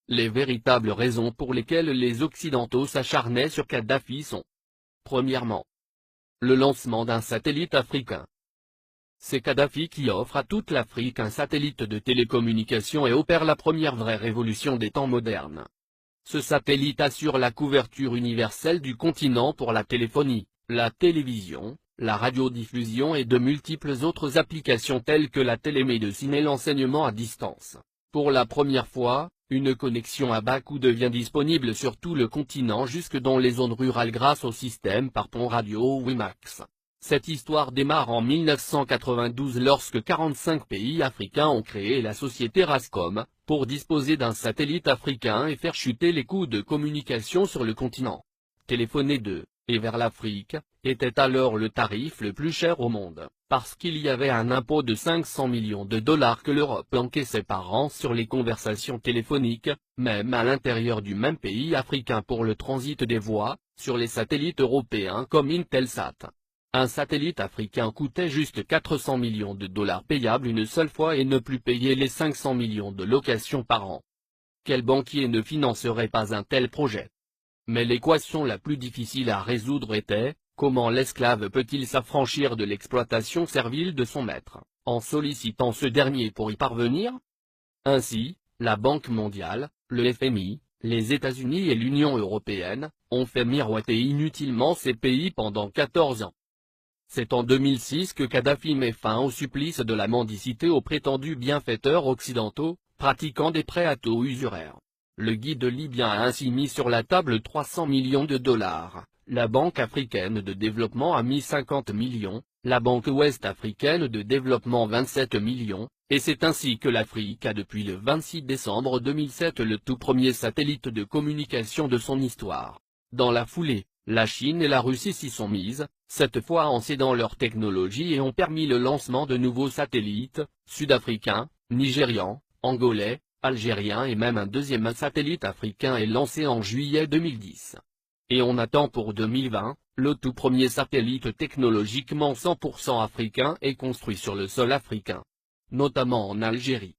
Les véritables raisons pour lesquelles les Occidentaux s'acharnaient sur Kadhafi sont: premièrement, le lancement d'un satellite africain. C'est Kadhafi qui offre à toute l'Afrique un satellite de télécommunication et opère la première vraie révolution des temps modernes. Ce satellite assure la couverture universelle du continent pour la téléphonie, la télévision, la radiodiffusion et de multiples autres applications telles que la télémédecine et l'enseignement à distance. Pour la première fois, une connexion à bas coût devient disponible sur tout le continent jusque dans les zones rurales grâce au système par pont radio WiMAX. Cette histoire démarre en 1992 lorsque 45 pays africains ont créé la société Rascom, pour disposer d'un satellite africain et faire chuter les coûts de communication sur le continent. Téléphoner de et vers l'Afrique était alors le tarif le plus cher au monde, parce qu'il y avait un impôt de 500 millions de dollars que l'Europe encaissait par an sur les conversations téléphoniques, même à l'intérieur du même pays africain pour le transit des voix, sur les satellites européens comme Intelsat. Un satellite africain coûtait juste 400 millions de dollars payables une seule fois et ne plus payer les 500 millions de locations par an. Quel banquier ne financerait pas un tel projet? Mais l'équation la plus difficile à résoudre était: comment l'esclave peut-il s'affranchir de l'exploitation servile de son maître, en sollicitant ce dernier pour y parvenir? Ainsi, la Banque mondiale, le FMI, les États-Unis et l'Union européenne, ont fait miroiter inutilement ces pays pendant 14 ans. C'est en 2006 que Kadhafi met fin au supplice de la mendicité aux prétendus bienfaiteurs occidentaux, pratiquant des prêts à taux usuraires. Le guide libyen a ainsi mis sur la table 300 millions de dollars, la Banque africaine de développement a mis 50 millions, la Banque ouest-africaine de développement 27 millions, et c'est ainsi que l'Afrique a depuis le 26 décembre 2007 le tout premier satellite de communication de son histoire. Dans la foulée, la Chine et la Russie s'y sont mises, cette fois en cédant leur technologie et ont permis le lancement de nouveaux satellites, sud-africains, nigérians, angolais, algériens et même un deuxième satellite africain est lancé en juillet 2010. Et on attend pour 2020, le tout premier satellite technologiquement 100% africain est construit sur le sol africain, notamment en Algérie.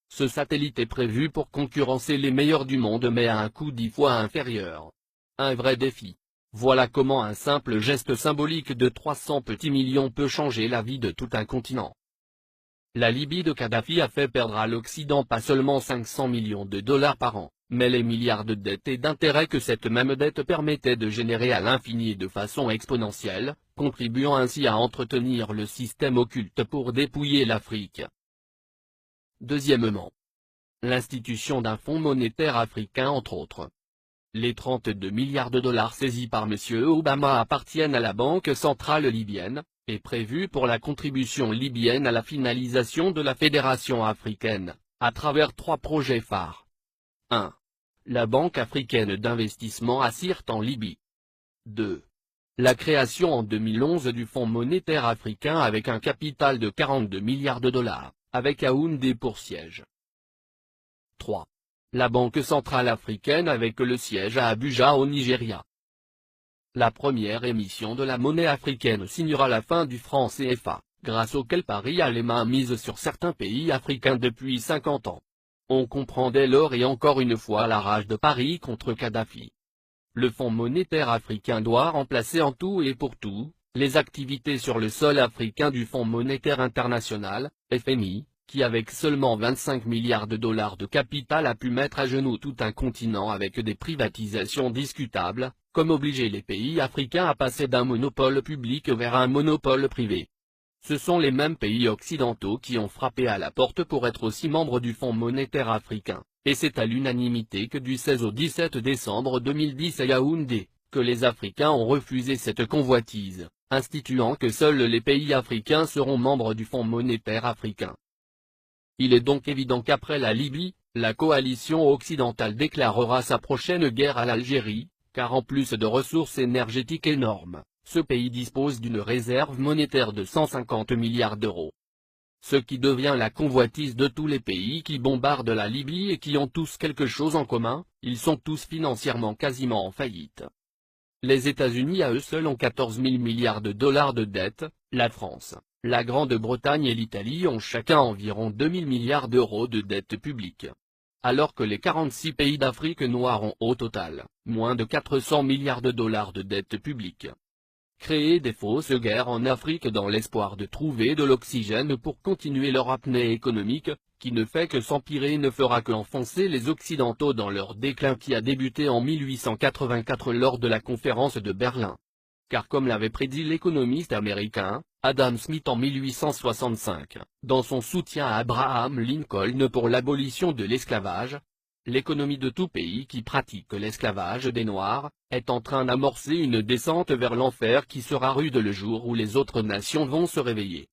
Ce satellite est prévu pour concurrencer les meilleurs du monde mais à un coût 10 fois inférieur. Un vrai défi. Voilà comment un simple geste symbolique de 300 petits millions peut changer la vie de tout un continent. La Libye de Kadhafi a fait perdre à l'Occident pas seulement 500 millions de dollars par an, mais les milliards de dettes et d'intérêts que cette même dette permettait de générer à l'infini et de façon exponentielle, contribuant ainsi à entretenir le système occulte pour dépouiller l'Afrique. Deuxièmement, l'institution d'un fonds monétaire africain entre autres. Les 32 milliards de dollars saisis par M. Obama appartiennent à la Banque centrale libyenne, et prévus pour la contribution libyenne à la finalisation de la Fédération africaine, à travers 3 projets phares. 1. La Banque africaine d'investissement à Sirte en Libye. 2. La création en 2011 du Fonds monétaire africain avec un capital de 42 milliards de dollars, avec Yaoundé pour siège. 3. La Banque centrale africaine avec le siège à Abuja au Nigeria. La première émission de la monnaie africaine signera la fin du franc CFA, grâce auquel Paris a les mains mises sur certains pays africains depuis 50 ans. On comprend dès lors et encore une fois la rage de Paris contre Kadhafi. Le Fonds monétaire africain doit remplacer en tout et pour tout, les activités sur le sol africain du Fonds monétaire international, FMI, qui avec seulement 25 milliards de dollars de capital a pu mettre à genoux tout un continent avec des privatisations discutables, comme obliger les pays africains à passer d'un monopole public vers un monopole privé. Ce sont les mêmes pays occidentaux qui ont frappé à la porte pour être aussi membres du Fonds monétaire africain, et c'est à l'unanimité que du 16 au 17 décembre 2010 à Yaoundé, que les Africains ont refusé cette convoitise, instituant que seuls les pays africains seront membres du Fonds monétaire africain. Il est donc évident qu'après la Libye, la coalition occidentale déclarera sa prochaine guerre à l'Algérie, car en plus de ressources énergétiques énormes, ce pays dispose d'une réserve monétaire de 150 milliards d'euros. Ce qui devient la convoitise de tous les pays qui bombardent la Libye et qui ont tous quelque chose en commun, ils sont tous financièrement quasiment en faillite. Les États-Unis à eux seuls ont 14 000 milliards de dollars de dette, la France, la Grande-Bretagne et l'Italie ont chacun environ 2 000 milliards d'euros de dette publique. alors que les 46 pays d'Afrique noire ont au total moins de 400 milliards de dollars de dette publique. Créer des fausses guerres en Afrique dans l'espoir de trouver de l'oxygène pour continuer leur apnée économique, qui ne fait que s'empirer, ne fera qu'enfoncer les Occidentaux dans leur déclin qui a débuté en 1884 lors de la conférence de Berlin. Car comme l'avait prédit l'économiste américain, Adam Smith en 1865, dans son soutien à Abraham Lincoln pour l'abolition de l'esclavage, l'économie de tout pays qui pratique l'esclavage des Noirs est en train d'amorcer une descente vers l'enfer qui sera rude le jour où les autres nations vont se réveiller.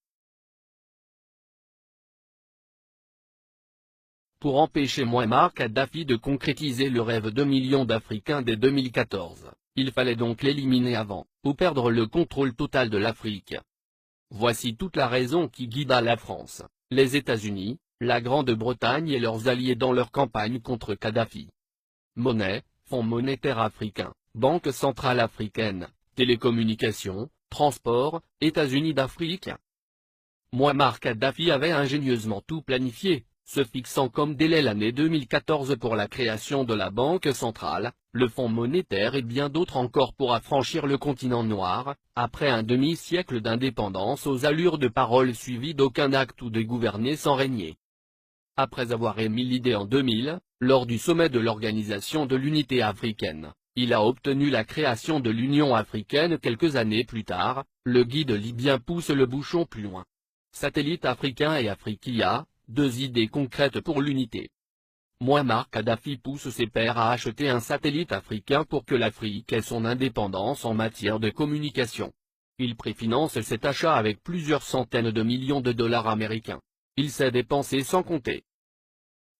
Pour empêcher Mouammar Kadhafi de concrétiser le rêve de millions d'Africains dès 2014, il fallait donc l'éliminer avant, ou perdre le contrôle total de l'Afrique. Voici toute la raison qui guida la France, les États-Unis, la Grande-Bretagne et leurs alliés dans leur campagne contre Kadhafi. Monnaie, Fonds monétaire africain, Banque centrale africaine, télécommunications, transport, États-Unis d'Afrique. Mouammar Kadhafi avait ingénieusement tout planifié, se fixant comme délai l'année 2014 pour la création de la Banque centrale, le Fonds monétaire et bien d'autres encore pour affranchir le continent noir, après un demi-siècle d'indépendance aux allures de paroles suivies d'aucun acte ou de gouverner sans régner. Après avoir émis l'idée en 2000, lors du sommet de l'Organisation de l'Unité africaine, il a obtenu la création de l'Union africaine quelques années plus tard. Le guide libyen pousse le bouchon plus loin. Satellite africain et Afriquia, deux idées concrètes pour l'unité. Mouammar Kadhafi pousse ses pairs à acheter un satellite africain pour que l'Afrique ait son indépendance en matière de communication. Il préfinance cet achat avec plusieurs centaines de millions de dollars américains. Il sait dépenser sans compter.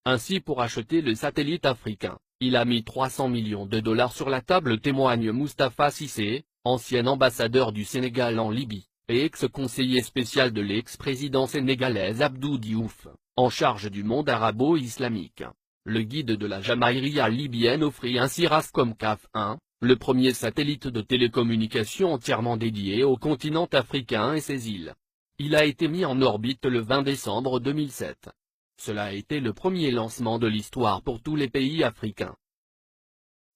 Ainsi, pour acheter le satellite africain, il a mis 300 millions de dollars sur la table, témoigne Moustapha Cissé, ancien ambassadeur du Sénégal en Libye, et ex-conseiller spécial de l'ex-président sénégalais Abdou Diouf, en charge du monde arabo-islamique. Le guide de la Jamaïria libyenne offrit ainsi Rascom CAF 1, le premier satellite de télécommunication entièrement dédié au continent africain et ses îles. Il a été mis en orbite le 20 décembre 2007. Cela a été le premier lancement de l'histoire pour tous les pays africains.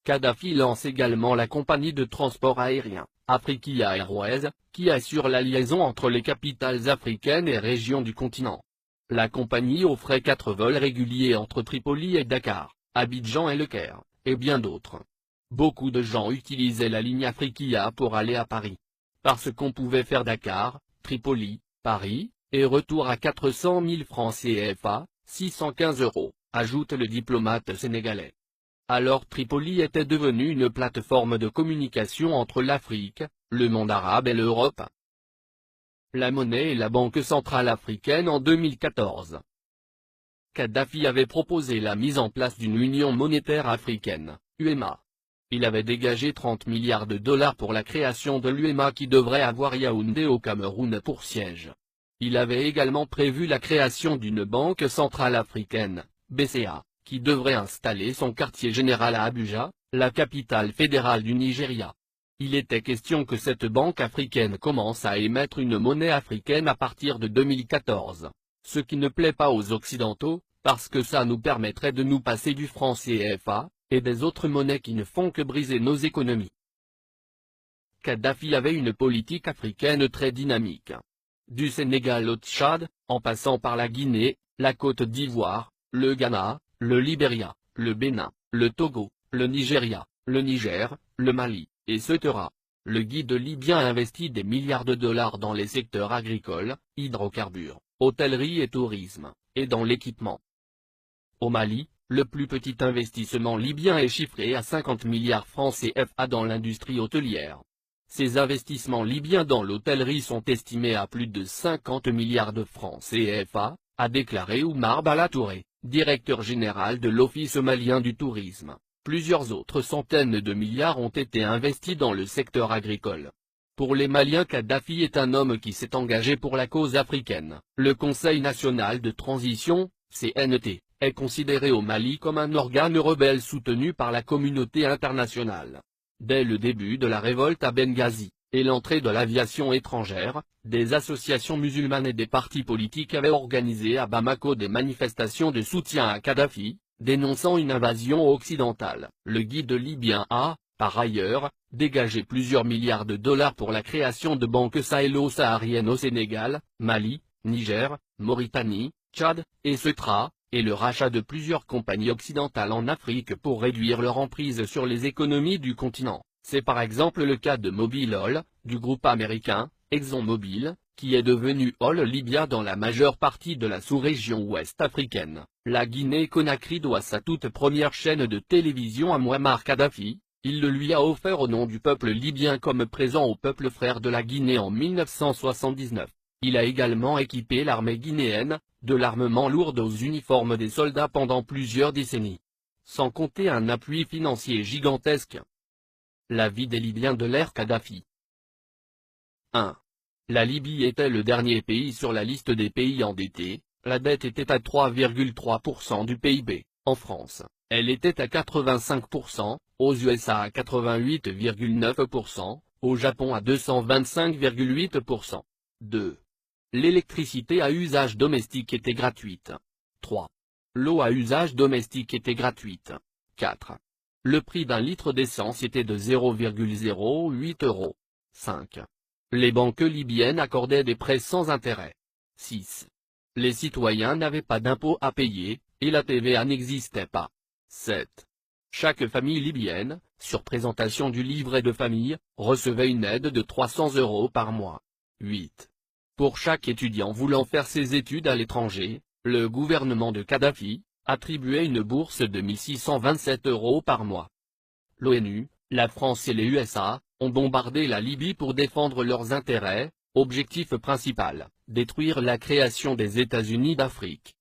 Kadhafi lance également la compagnie de transport aérien, Afriquia Airways, qui assure la liaison entre les capitales africaines et régions du continent. La compagnie offrait 4 vols réguliers entre Tripoli et Dakar, Abidjan et Le Caire, et bien d'autres. Beaucoup de gens utilisaient la ligne Afriquia pour aller à Paris. Parce qu'on pouvait faire Dakar, Tripoli, Paris, et retour à 400 000 francs CFA, 615 €, ajoute le diplomate sénégalais. Alors Tripoli était devenue une plateforme de communication entre l'Afrique, le monde arabe et l'Europe. La monnaie et la Banque centrale africaine en 2014. Kadhafi avait proposé la mise en place d'une union monétaire africaine, UEMA. Il avait dégagé 30 milliards de dollars pour la création de l'UEMA qui devrait avoir Yaoundé au Cameroun pour siège. Il avait également prévu la création d'une Banque centrale africaine, BCA, qui devrait installer son quartier général à Abuja, la capitale fédérale du Nigeria. Il était question que cette banque africaine commence à émettre une monnaie africaine à partir de 2014, ce qui ne plaît pas aux Occidentaux, parce que ça nous permettrait de nous passer du franc CFA, et des autres monnaies qui ne font que briser nos économies. Kadhafi avait une politique africaine très dynamique. Du Sénégal au Tchad, en passant par la Guinée, la Côte d'Ivoire, le Ghana, le Libéria, le Bénin, le Togo, le Nigeria, le Niger, le Mali, etc. Le guide libyen investit des milliards de dollars dans les secteurs agricoles, hydrocarbures, hôtellerie et tourisme, et dans l'équipement. Au Mali, le plus petit investissement libyen est chiffré à 50 milliards francs CFA dans l'industrie hôtelière. Ces investissements libyens dans l'hôtellerie sont estimés à plus de 50 milliards de francs CFA, a déclaré Oumar Balatouré, directeur général de l'Office malien du tourisme. Plusieurs autres centaines de milliards ont été investis dans le secteur agricole. Pour les Maliens, Kadhafi est un homme qui s'est engagé pour la cause africaine. Le Conseil national de transition, CNT, est considéré au Mali comme un organe rebelle soutenu par la communauté internationale. Dès le début de la révolte à Benghazi, et l'entrée de l'aviation étrangère, des associations musulmanes et des partis politiques avaient organisé à Bamako des manifestations de soutien à Kadhafi, dénonçant une invasion occidentale. Le guide libyen a, par ailleurs, dégagé plusieurs milliards de dollars pour la création de banques sahélo-sahariennes au Sénégal, Mali, Niger, Mauritanie, Tchad, et Ceuta, et le rachat de plusieurs compagnies occidentales en Afrique pour réduire leur emprise sur les économies du continent. C'est par exemple le cas de Mobil Oil, du groupe américain, ExxonMobil, qui est devenu Oil Libya dans la majeure partie de la sous-région ouest africaine. La Guinée-Conakry doit sa toute première chaîne de télévision à Mouammar Kadhafi. Il le lui a offert au nom du peuple libyen comme présent au peuple frère de la Guinée en 1979. Il a également équipé l'armée guinéenne, de l'armement lourd aux uniformes des soldats pendant plusieurs décennies. Sans compter un appui financier gigantesque. La vie des Libyens de l'ère Kadhafi. 1. La Libye était le dernier pays sur la liste des pays endettés, la dette était à 3,3% du PIB, en France, elle était à 85%, aux USA à 88,9%, au Japon à 225,8%. 2. L'électricité à usage domestique était gratuite. 3. L'eau à usage domestique était gratuite. 4. Le prix d'un litre d'essence était de 0,08 €. 5. Les banques libyennes accordaient des prêts sans intérêt. 6. Les citoyens n'avaient pas d'impôts à payer, et la TVA n'existait pas. 7. Chaque famille libyenne, sur présentation du livret de famille, recevait une aide de 300 € par mois. 8. Pour chaque étudiant voulant faire ses études à l'étranger, le gouvernement de Kadhafi attribuait une bourse de 1627 € par mois. L'ONU, la France et les USA ont bombardé la Libye pour défendre leurs intérêts, objectif principal, détruire la création des États-Unis d'Afrique.